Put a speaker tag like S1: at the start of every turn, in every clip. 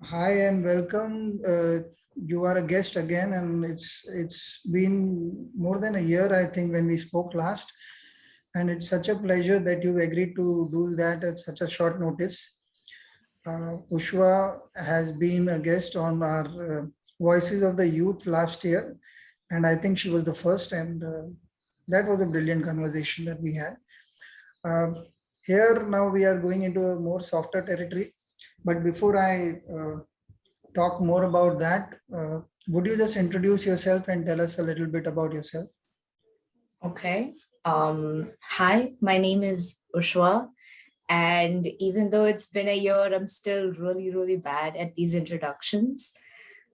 S1: Hi and welcome. You are a guest again, and it's been more than a year, I think, when we spoke last, and it's such a pleasure that you agreed to do that at such a short notice. Ushwa has been a guest on our Voices of the Youth last year, and I think she was the first, and that was a brilliant conversation that we had. Uh, Here now we are going into a more softer territory, but before I talk more about that, would you just introduce yourself and tell us a little bit about yourself?
S2: Okay. Hi, my name is Ushwa. And even though it's been a year, I'm still really, really bad at these introductions.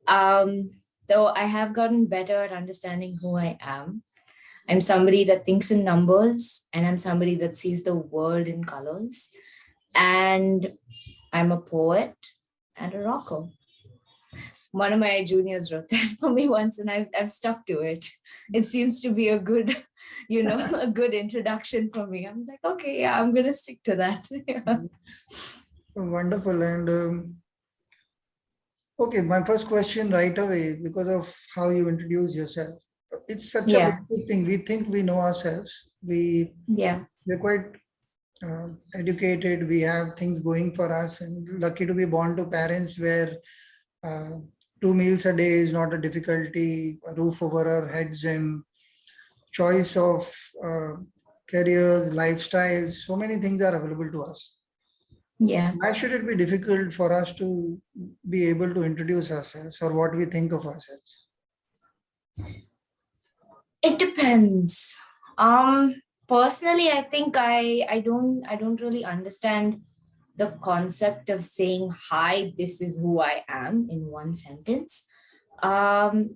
S2: Though I have gotten better at understanding who I am. I'm somebody that thinks in numbers, and I'm somebody that sees the world in colors. And I'm a poet and a rocker. One of my juniors wrote that for me once, and I've stuck to it. It seems to be a good, a good introduction for me. I'm like, okay, yeah, I'm gonna stick to that. Yeah.
S1: Wonderful. And okay, my first question right away, because of how you introduce yourself. It's such a
S2: Yeah.
S1: basic thing. We think we know ourselves.
S2: Yeah.
S1: We're quite educated. We have things going for us, and lucky to be born to parents where uh, two meals a day is not a difficulty. A roof over our heads and choice of uh, careers, lifestyles, so many things are available to us.
S2: Yeah.
S1: Why should it be difficult for us to be able to introduce ourselves or what we think of ourselves?
S2: It depends. Personally, I think I don't really understand the concept of saying hi, this is who I am in one sentence. Um,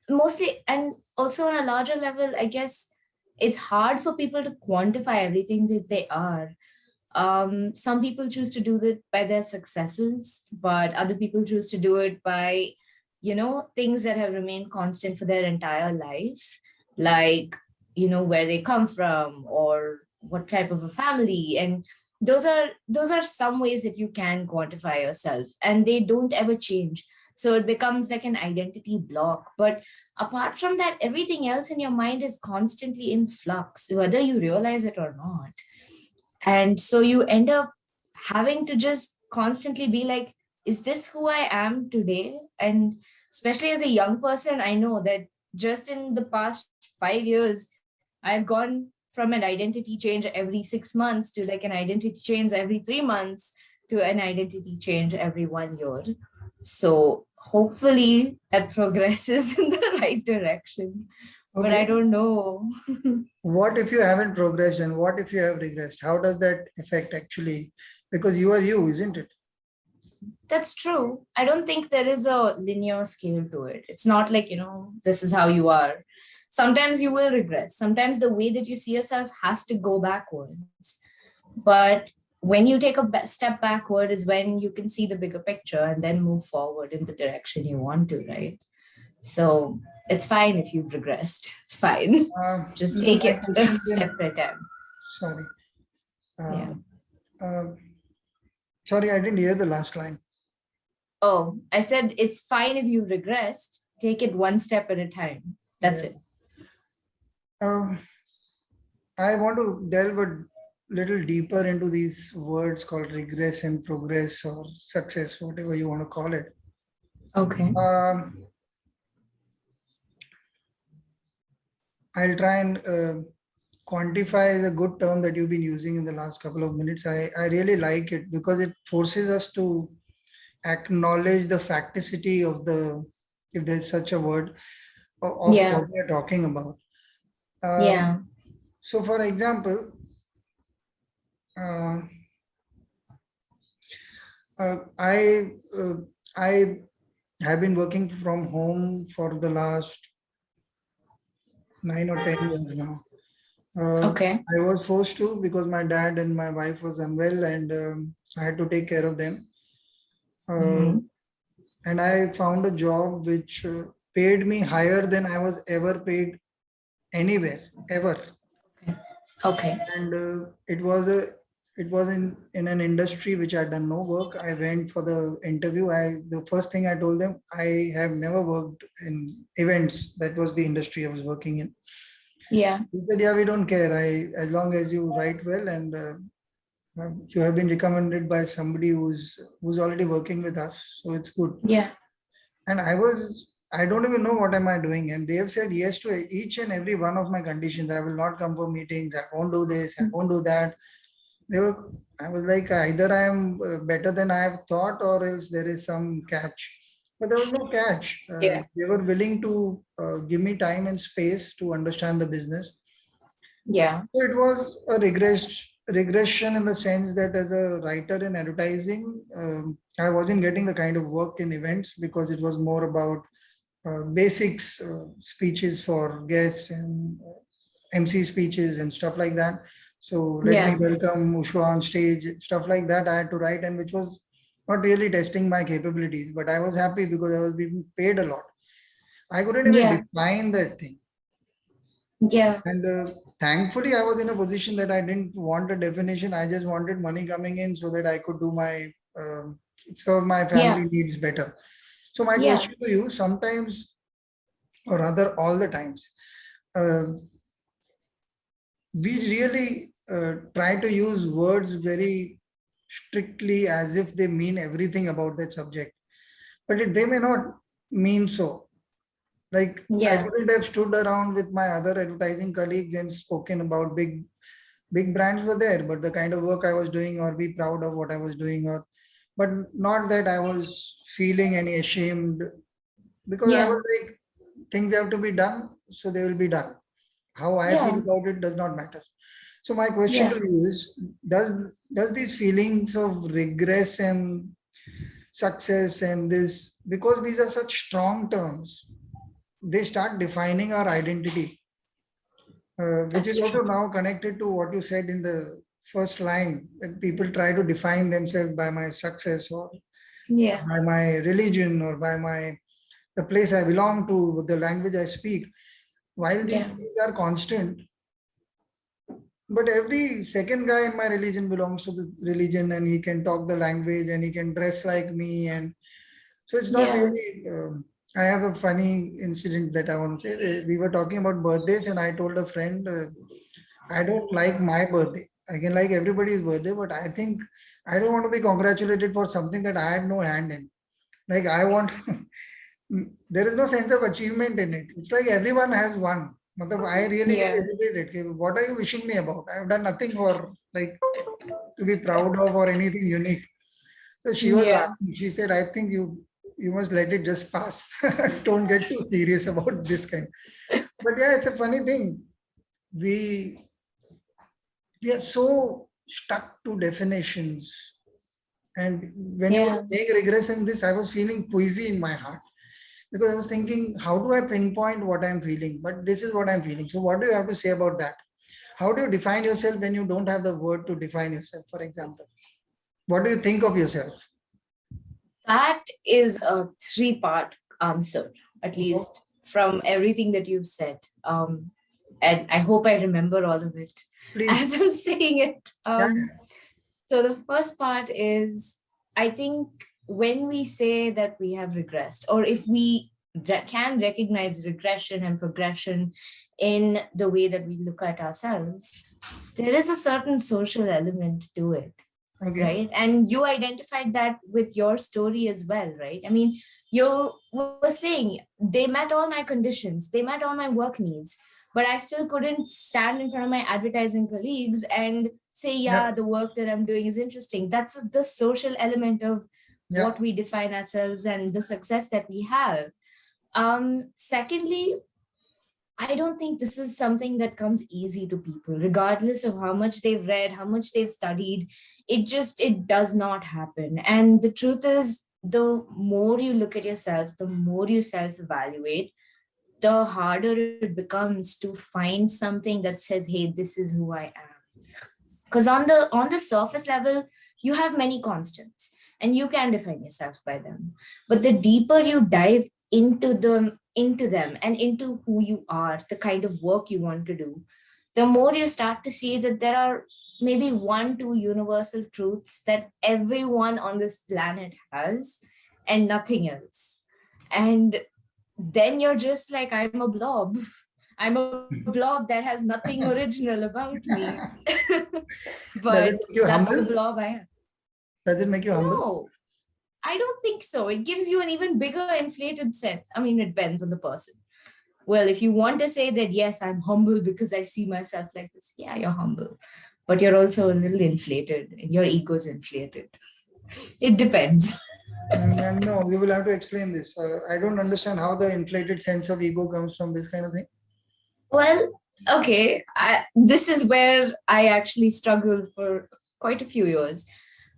S2: Mostly, and also on a larger level, I guess it's hard for people to quantify everything that they are. Some people choose to do that by their successes, but other people choose to do it by, things that have remained constant for their entire life, like, where they come from or what type of a family. And those are some ways that you can quantify yourself, and they don't ever change. So it becomes like an identity block. But apart from that, everything else in your mind is constantly in flux, whether you realize it or not. And so you end up having to just constantly be like, is this who I am today? And especially as a young person, I know that just in the past 5 years, I've gone from an identity change every 6 months to like an identity change every 3 months to an identity change every 1 year. So hopefully that progresses in the right direction. But I
S1: Okay,
S2: don't know.
S1: what if you haven't progressed and what if you have regressed? How does that affect actually? Because you are you, isn't it?
S2: That's true. I don't think there is a linear scale to it. It's not like, this is how you are. Sometimes you will regress. Sometimes the way that you see yourself has to go backwards. But when you take a step backward is when you can see the bigger picture and then move forward in the direction you want to, right? So it's fine if you've regressed. It's fine. Just take
S1: My
S2: it a
S1: question
S2: step
S1: then,
S2: at a time.
S1: sorry.
S2: Yeah.
S1: Um, uh, Sorry, I didn't hear the last line.
S2: Oh, I said it's fine if you regressed. Take it one step at a time. That's
S1: Yeah.
S2: it.
S1: Um, I want to delve a little deeper into these words called regress and progress or success, whatever you want to call it.
S2: Okay.
S1: Um, I'll try and quantify the good term that you've been using in the last couple of minutes. I really like it because it forces us to acknowledge the facticity of the, if there's such a word, of
S2: Yeah.
S1: what we are talking about. Um,
S2: Yeah.
S1: so, for example, uh, I I have been working from home for the last 9 or 10 years now.
S2: Okay.
S1: I was forced to because my dad and my wife was unwell, and I had to take care of them. Uh,
S2: Hmm.
S1: and I found a job which paid me higher than I was ever paid anywhere, ever.
S2: Okay. Okay.
S1: And it was a it was in an industry which I'd done no work. I went for the interview. The first thing I told them, I have never worked in events. That was the industry I was working in.
S2: Yeah.
S1: He said, yeah, we don't care. As long as you write well and you have been recommended by somebody who's already working with us, so it's good.
S2: Yeah.
S1: And I don't even know what am I doing. And they have said yes to each and every one of my conditions. I will not come for meetings. I won't do this. I won't do that. They were, I was like, either I am better than I have thought, or else there is some catch. But there was no catch.
S2: Yeah.
S1: They were willing to give me time and space to understand the business.
S2: Yeah.
S1: So it was a regression in the sense that as a writer in advertising, I wasn't getting the kind of work in events because it was more about basics, speeches for guests and MC speeches and stuff like that. So let me
S2: Yeah.
S1: welcome Ushwa on stage, stuff like that I had to write, and which was not really testing my capabilities, but I was happy because I was being paid a lot. I couldn't even
S2: Yeah.
S1: define that thing.
S2: Yeah.
S1: And thankfully, I was in a position that I didn't want a definition. I just wanted money coming in so that I could do serve my
S2: Yeah.
S1: family needs better. So my
S2: Yeah.
S1: question to you, sometimes, or rather all the times, uh, we really try to use words very strictly as if they mean everything about that subject, but they may not mean so. Like I
S2: Yeah.
S1: couldn't have stood around with my other advertising colleagues and spoken about big brands were there, but the kind of work I was doing, or be proud of what I was doing, or but not that I was feeling any ashamed, because I
S2: Yeah.
S1: was like, things have to be done, so they will be done. How I feel
S2: Yeah.
S1: about it does not matter. So my question to
S2: Yeah.
S1: you is, does does these feelings of regress and success and this, because these are such strong terms, they start defining our identity, which
S2: That's
S1: is also
S2: true.
S1: now connected to what you said in the first line, that people try to define themselves by my success, or
S2: Yeah.
S1: by my religion, or by my the place I belong to, the language I speak. While these
S2: Yeah.
S1: things are constant, but every second guy in my religion belongs to the religion, and he can talk the language, and he can dress like me, and so it's not
S2: Yeah.
S1: really. I have a funny incident that I want to say. We were talking about birthdays, and I told a friend, I don't like my birthday. I can like everybody's birthday, but I think I don't want to be congratulated for something that I had no hand in. Like I want, there is no sense of achievement in it. It's like everyone has one. Matlab, I really get
S2: Yeah.
S1: irritated. What are you wishing me about? I have done nothing for like to be proud of or anything unique. So she was
S2: Yeah.
S1: laughing. She said, I think you must let it just pass. Don't get too serious about this kind. But yeah, it's a funny thing. We we are so stuck to definitions. And when you were
S2: Yeah.
S1: saying regress in this, I was feeling queasy in my heart, because I was thinking, how do I pinpoint what I'm feeling? But this is what I'm feeling. So, what do you have to say about that? How do you define yourself when you don't have the word to define yourself, for example? What do you think of yourself?
S2: That is a three-part answer, at least from everything that you've said. And I hope I remember all of it
S1: Please.
S2: as I'm saying it.
S1: Yeah,
S2: So the first part is, I think when we say that we have regressed, or if we can recognize regression and progression in the way that we look at ourselves, there is a certain social element to it,
S1: yeah. Okay.
S2: right? And you identified that with your story as well, right? I mean, you were saying they met all my conditions, they met all my work needs, but I still couldn't stand in front of my advertising colleagues and say,
S1: Yeah.
S2: yeah, the work that I'm doing is interesting. That's the social element of
S1: Yeah.
S2: what we define ourselves and the success that we have. Secondly, I don't think this is something that comes easy to people, regardless of how much they've read, how much they've studied. It does not happen. And the truth is, the more you look at yourself, the more you self-evaluate, the harder it becomes to find something that says, hey, this is who I am. Because on the surface level, you have many constants and you can define yourself by them. But the deeper you dive into them and into who you are, the kind of work you want to do, the more you start to see that there are maybe 1, 2 universal truths that everyone on this planet has and nothing else. And then you're just like, I'm a blob. I'm a blob that has nothing original about me.
S1: Does it
S2: But
S1: make you
S2: that's the
S1: humble?
S2: blob I am.
S1: Does it make you humble?
S2: No, I don't think so. It gives you an even bigger inflated sense. I mean, it depends on the person. Well, if you want to say that, yes, I'm humble because I see myself like this, yeah, you're humble. But you're also a little inflated and your ego's inflated. It depends.
S1: No, you will have to explain this. I don't understand how the inflated sense of ego comes from this kind of thing.
S2: Well, okay. This is where I actually struggled for quite a few years.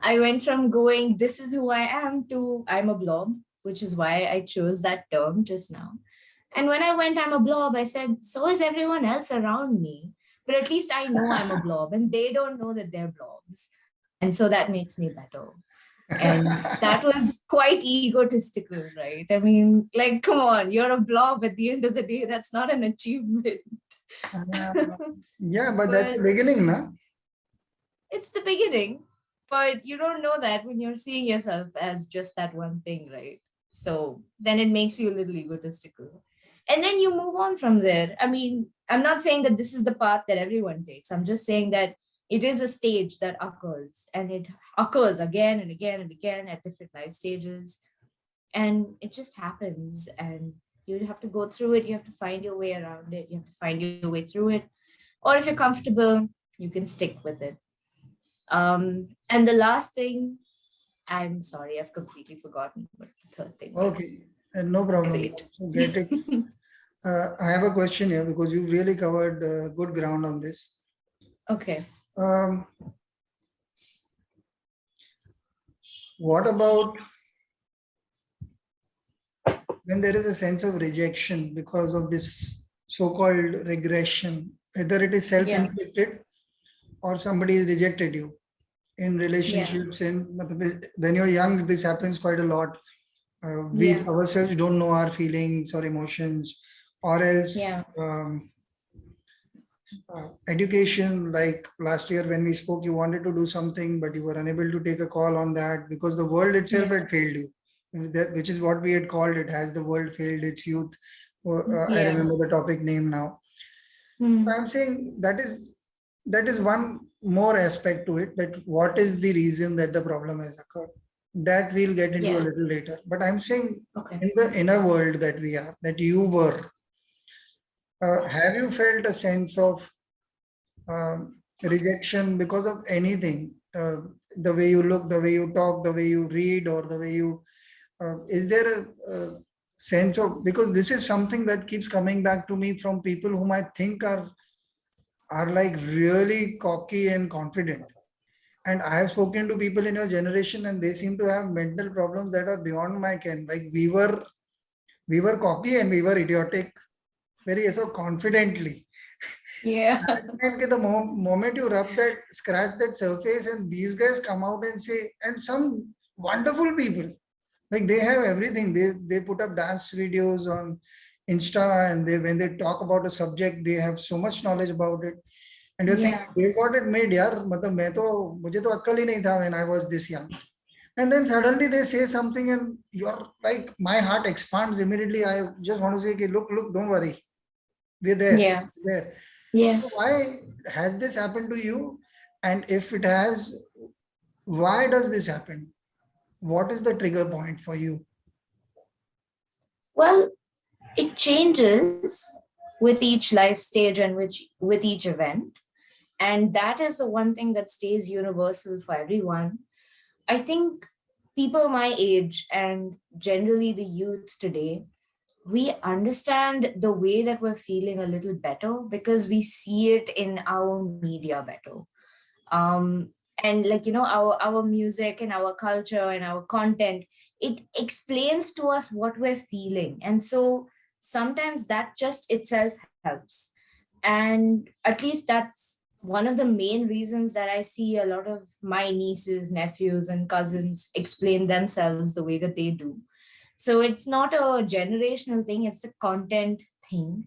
S2: I went from going, this is who I am, to I'm a blob, which is why I chose that term just now. And when I went, I'm a blob, I said, so is everyone else around me. But at least I know I'm a blob and they don't know that they're blobs. And so that makes me better. And that was quite egotistical, right? I mean, like, come on, you're a blob at the end of the day. That's not an achievement.
S1: Yeah, but that's the
S2: But
S1: beginning, na?
S2: it's the beginning. But you don't know that when you're seeing yourself as just that one thing, right? So then it makes you a little egotistical. And then you move on from there. I mean, I'm not saying that this is the path that everyone takes. I'm just saying that it is a stage that occurs and it occurs again and again and again at different life stages. And it just happens. And you have to go through it. You have to find your way around it. You have to find your way through it. Or if you're comfortable, you can stick with it. And the last thing, I'm sorry, I've completely forgotten what the third thing was.
S1: Okay, no problem.
S2: Great.
S1: So get it. I have a question here because you really covered good ground on this.
S2: Okay.
S1: What about when there is a sense of rejection because of this so-called regression, whether it is self-inflicted or somebody has rejected you in relationships, when you're young, this happens quite a lot. We ourselves don't know our feelings or emotions, or else education, like last year when we spoke, you wanted to do something, but you were unable to take a call on that because the world itself had failed you, which is what we had called it. Has the world failed its youth? I remember the topic name now. I'm saying that is one more aspect to it, that what is the reason that the problem has occurred. That we'll get into a little later. But I'm saying in the inner world that we are, that you were, have you felt a sense of rejection because of anything? The way you look, the way you talk, the way you read, or the way you, is there a sense of, because this is something that keeps coming back to me from people whom I think are like really cocky and confident. And I have spoken to people in your generation and they seem to have mental problems that are beyond my ken. Like we were cocky and we were idiotic very so confidently. And the moment you rub that, scratch that surface, and these guys come out and say, and some wonderful people, like they have everything. They put up dance videos on Insta, and when they talk about a subject, they have so much knowledge about it. And you think they got it made, yaar. मतलब मुझे तो अक्ल ही नहीं था when I was this young. And then suddenly they say something, and you're like, my heart expands immediately. I just want to say, look, don't worry, we're there. We're there. So why has this happened to you? And if it has, why does this happen? What is the trigger point for you?
S2: Well, it changes with each life stage and with each event. And that is the one thing that stays universal for everyone. I think people my age and generally the youth today, we understand the way that we're feeling a little better because we see it in our media better. And like, our music and our culture and our content, it explains to us what we're feeling. And so sometimes that just itself helps. And at least that's one of the main reasons that I see a lot of my nieces, nephews, and cousins explain themselves the way that they do. So it's not a generational thing, it's a content thing.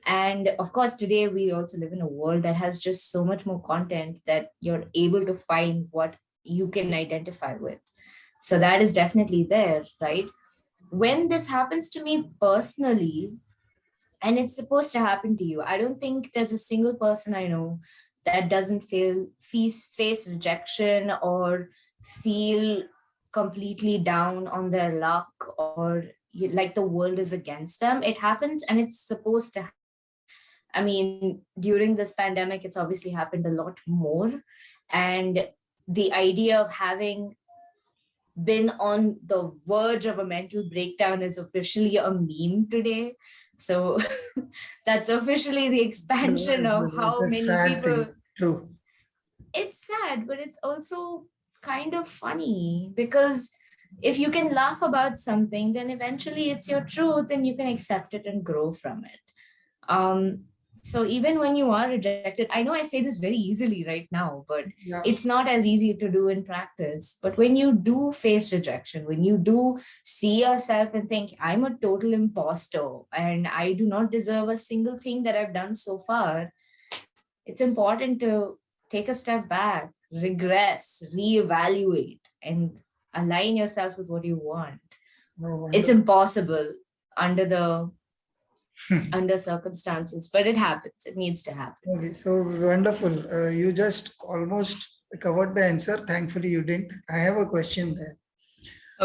S2: And of course, today we also live in a world that has just so much more content that you're able to find what you can identify with. So that is definitely there, right? When this happens to me personally, and it's supposed to happen to you, I don't think there's a single person I know that doesn't face rejection or feel completely down on their luck, or like the world is against them. It happens, and it's supposed to. I mean, during this pandemic, it's obviously happened a lot more. And the idea of having been on the verge of a mental breakdown is officially a meme today. So that's officially the expansion of
S1: It's
S2: how
S1: a
S2: many
S1: sad
S2: people.
S1: thing. True.
S2: It's sad, but it's also kind of funny, because if you can laugh about something, then eventually it's your truth and you can accept it and grow from it. Um, so even when you are rejected, I know I say this very easily right now, but
S1: Yeah.
S2: it's not as easy to do in practice. But when you do face rejection, when you do see yourself and think, I'm a total imposter and I do not deserve a single thing that I've done so far, it's important to take a step back, regress, reevaluate, and align yourself with what you want.
S1: Oh,
S2: It's
S1: wonderful.
S2: impossible under the under circumstances, but it happens. It needs to happen.
S1: Okay, so wonderful. You just almost covered the answer. Thankfully, you didn't. I have a question there.